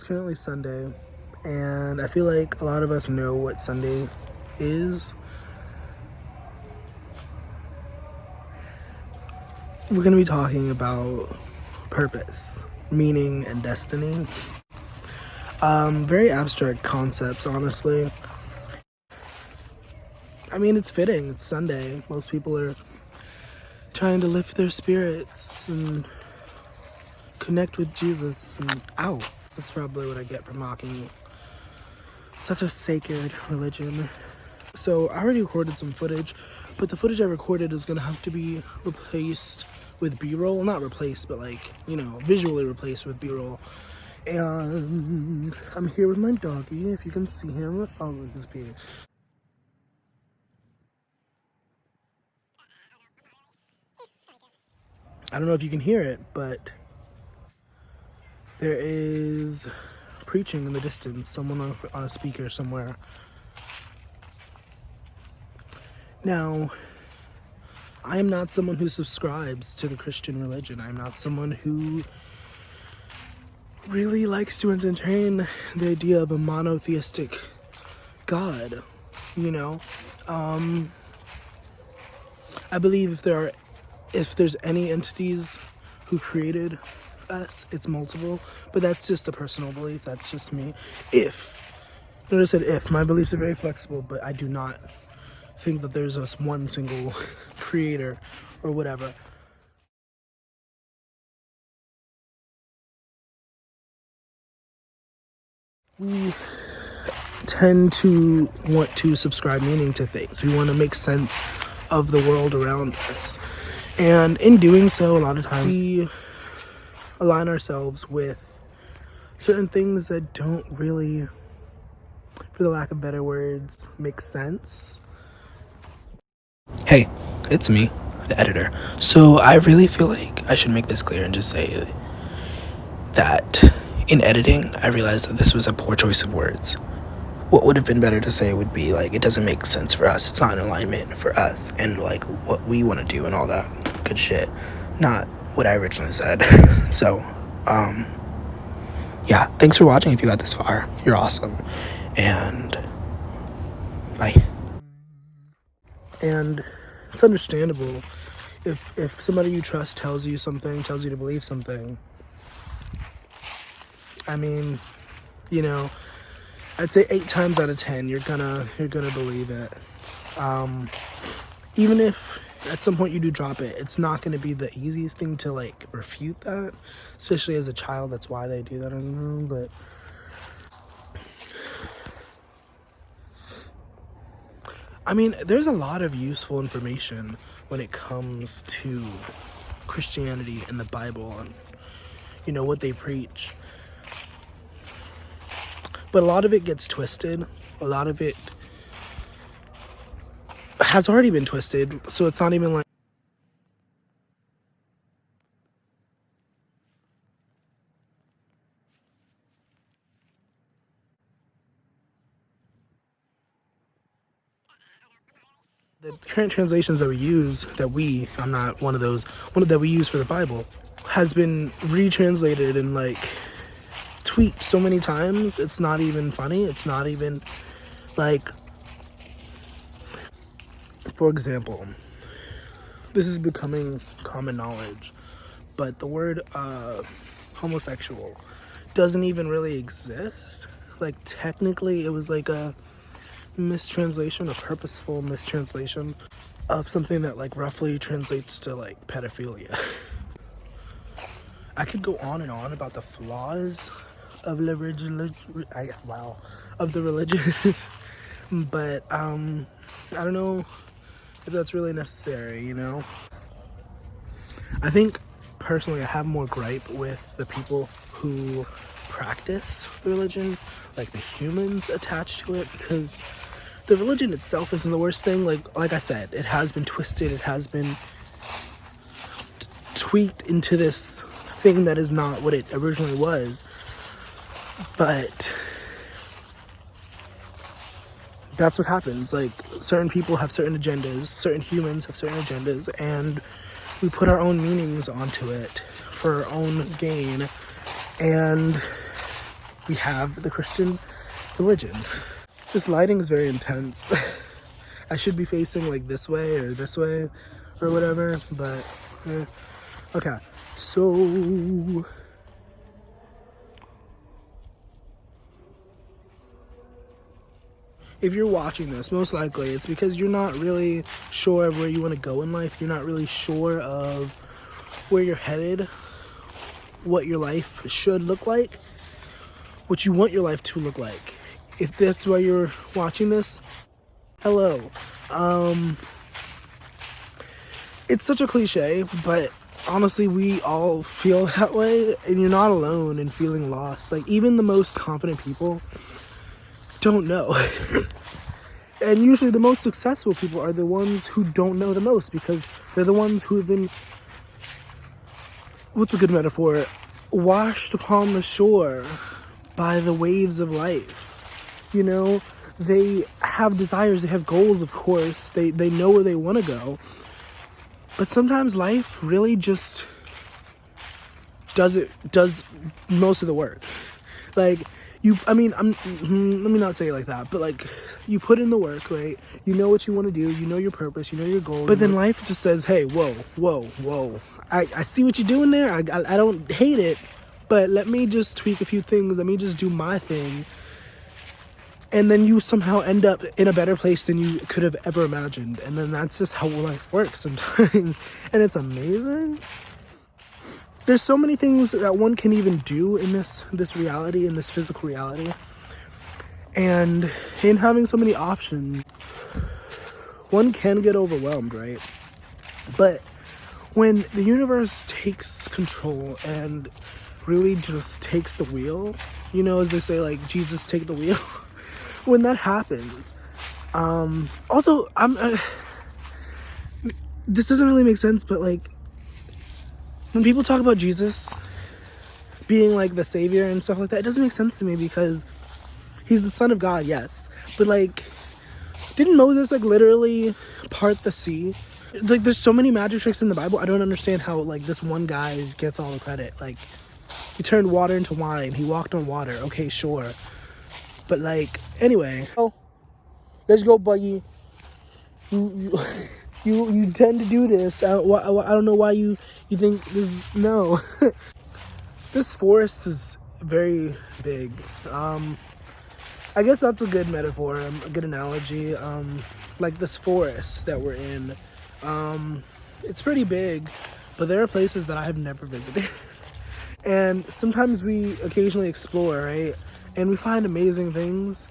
It's currently Sunday, and I feel like a lot of us know what Sunday is. We're going to be talking about purpose, meaning, and destiny. Very abstract concepts, honestly. I mean, it's fitting. It's Sunday. Most people are trying to lift their spirits and connect with Jesus. And ow, that's probably what I get from mocking such a sacred religion. So I already recorded some footage, but the footage I recorded is gonna have to be replaced with B-roll. Not replaced, but like, you know, visually replaced with B-roll. And I'm here with my doggy, if you can see him. Oh, look, he's peeing. I don't know if you can hear it, but there is preaching in the distance, someone on a speaker somewhere. Now, I am not someone who subscribes to the Christian religion. I'm not someone who really likes to entertain the idea of a monotheistic God, you know? I believe if there's any entities who created us, it's multiple, but that's just a personal belief. That's just me. Notice I said if. My beliefs are very flexible, but I do not think that there's just one single creator or whatever. We tend to want to subscribe meaning to things. We want to make sense of the world around us. And in doing so, a lot of times we align ourselves with certain things that don't really, for the lack of better words, make sense. Hey, it's me, the editor. So I really feel like I should make this clear and just say that in editing, I realized that this was a poor choice of words. What would have been better to say would be like, it doesn't make sense for us. It's not in alignment for us and like what we want to do and all that good shit. Not what I originally said. So, yeah, thanks for watching. If you got this far, you're awesome. And bye. And it's understandable if somebody you trust tells you something, tells you to believe something. I mean, you know, I'd say 8 times out of 10 you're gonna believe it. Even if at some point you do drop it, it's not gonna be the easiest thing to like refute that, especially as a child. That's why they do that. I don't know, but I mean, there's a lot of useful information when it comes to Christianity and the Bible and, you know, what they preach. But a lot of it gets twisted. A lot of it has already been twisted, so it's not even like the current translations that we use, I'm not one of those, one that we use for the Bible, has been retranslated and like tweaked so many times, it's not even funny. It's not even like, for example, this is becoming common knowledge, but the word homosexual doesn't even really exist. Like technically it was like a mistranslation, a purposeful mistranslation of something that like roughly translates to like pedophilia. I could go on and on about the flaws of the religion, but I don't know if that's really necessary, you know? I think personally I have more gripe with the people who practice the religion, like the humans attached to it, because the religion itself isn't the worst thing. Like I said, it has been twisted, it has been tweaked into this thing that is not what it originally was. But that's what happens. Like, certain people have certain agendas, certain humans have certain agendas, and we put our own meanings onto it for our own gain. And we have the Christian religion. This lighting is very intense. I should be facing like this way or whatever, but okay. So if you're watching this, most likely it's because you're not really sure of where you want to go in life. You're not really sure of where you're headed, what your life should look like, what you want your life to look like. If that's why you're watching this, hello. It's such a cliche, but honestly, we all feel that way, and you're not alone in feeling lost. Like, even the most confident people don't know. And usually the most successful people are the ones who don't know the most, because they're the ones who have been, what's a good metaphor, washed upon the shore by the waves of life. You know, they have desires, they have goals, of course, they know where they want to go, but sometimes life really just does most of the work. Like, let me not say it like that, but like, you put in the work, right? You know what you want to do, you know your purpose, you know your goal, but then life just says, hey, whoa. I see what you're doing there. I don't hate it, but let me just tweak a few things. Let me just do my thing. And then you somehow end up in a better place than you could have ever imagined. And then that's just how life works sometimes. And it's amazing. There's so many things that one can even do in this reality, in this physical reality. And in having so many options, one can get overwhelmed, right? But when the universe takes control and really just takes the wheel, you know, as they say, like, Jesus, take the wheel. When that happens, also, this doesn't really make sense, but like, when people talk about Jesus being like the savior and stuff like that, it doesn't make sense to me, because he's the son of God, yes, but like, didn't Moses like literally part the sea? Like, there's so many magic tricks in the Bible. I don't understand how like this one guy gets all the credit. Like, he turned water into wine, he walked on water, okay, sure, but like, anyway, oh, let's go, Buggy. You tend to do this. I don't know why you think this. No. This forest is very big. I guess that's a good metaphor, a good analogy. Like this forest that we're in, it's pretty big, but there are places that I have never visited. And sometimes we occasionally explore, right? And we find amazing things.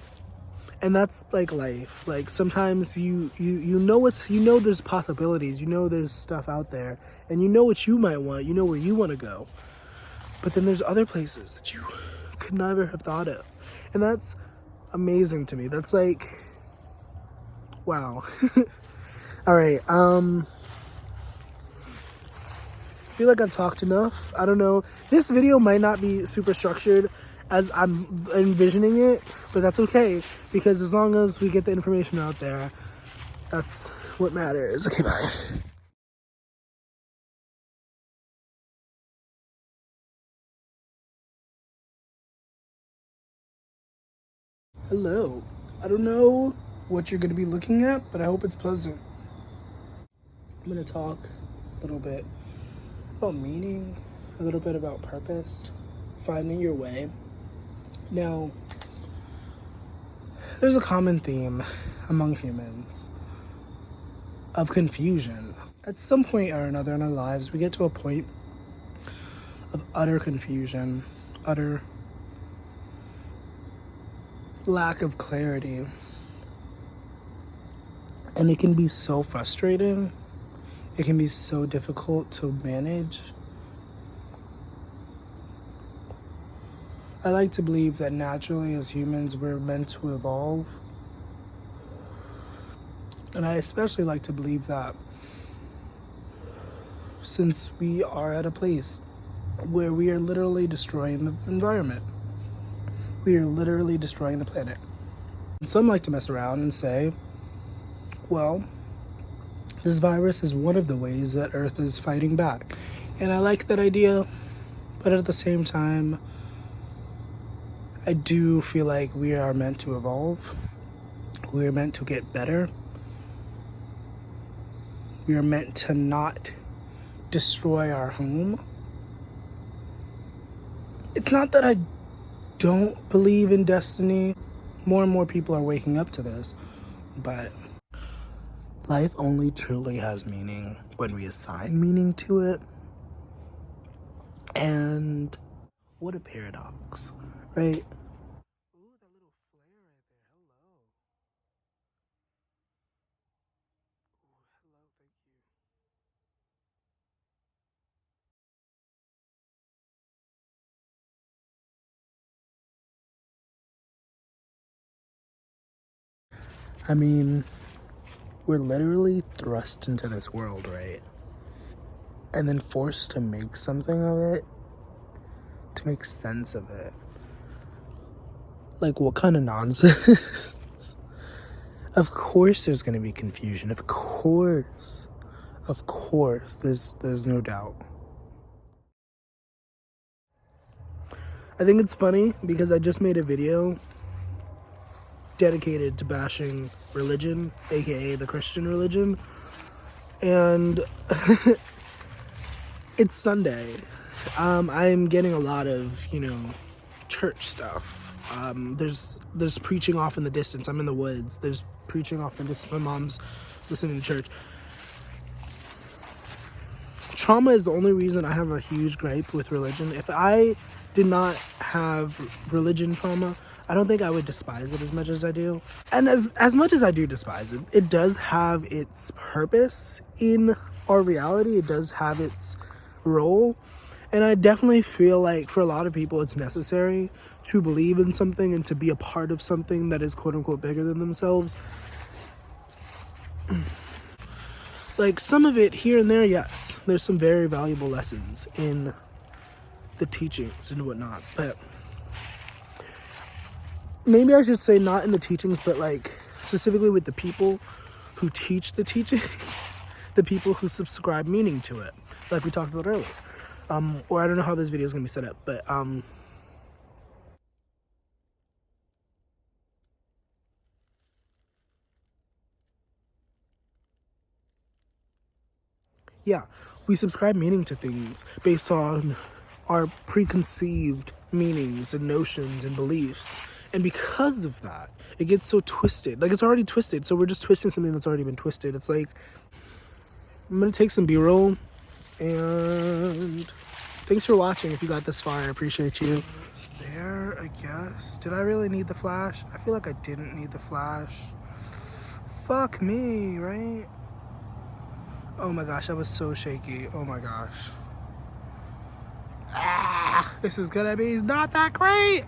And that's like life. Like, sometimes you know there's possibilities, you know there's stuff out there, and you know what you might want, you know where you want to go. But then there's other places that you could never have thought of. And that's amazing to me. That's like, wow. All right, I feel like I've talked enough. I don't know. This video might not be super structured as I'm envisioning it, but that's okay, because as long as we get the information out there, that's what matters. Okay, bye. Hello. I don't know what you're gonna be looking at, but I hope it's pleasant. I'm gonna talk a little bit about meaning, a little bit about purpose, finding your way. Now, there's a common theme among humans of confusion. At some point or another in our lives, we get to a point of utter confusion, utter lack of clarity. And it can be so frustrating. It can be so difficult to manage. I like to believe that naturally as humans, we're meant to evolve. And I especially like to believe that since we are at a place where we are literally destroying the environment, we are literally destroying the planet. And some like to mess around and say, well, this virus is one of the ways that Earth is fighting back. And I like that idea, but at the same time, I do feel like we are meant to evolve. We are meant to get better. We are meant to not destroy our home. It's not that I don't believe in destiny. More and more people are waking up to this, but life only truly has meaning when we assign meaning to it. And what a paradox, right? Ooh, that little flare right there. Hello. Ooh, hello, thank you. I mean, we're literally thrust into this world, right? And then forced to make something of it, to make sense of it. Like, what kind of nonsense? Of course there's going to be confusion. Of course. There's no doubt. I think it's funny because I just made a video dedicated to bashing religion, aka the Christian religion. And it's Sunday. I'm getting a lot of, church stuff. There's preaching off in the distance. I'm in the woods. There's preaching off in the distance. My mom's listening to church. Trauma is the only reason I have a huge gripe with religion. If I did not have religion trauma, I don't think I would despise it as much as I do. And as much as I do despise it, it does have its purpose in our reality. It does have its role. And I definitely feel like for a lot of people, it's necessary to believe in something and to be a part of something that is quote unquote bigger than themselves. Like some of it here and there, yes, there's some very valuable lessons in the teachings and whatnot, but maybe I should say not in the teachings, but like specifically with the people who teach the teachings, the people who subscribe meaning to it, like we talked about earlier. Or I don't know how this video is gonna be set up, but yeah, we subscribe meaning to things based on our preconceived meanings and notions and beliefs. And because of that, it gets so twisted. Like, it's already twisted, so we're just twisting something that's already been twisted. It's like, I'm gonna take some B-roll, and thanks for watching. If you got this far, I appreciate you. There, I guess. Did I really need the flash? I feel like I didn't need the flash. Fuck me, right? Oh my gosh, that was so shaky. Oh my gosh. This is gonna be not that great.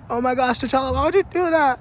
Oh my gosh, T'Challa, why would you do that?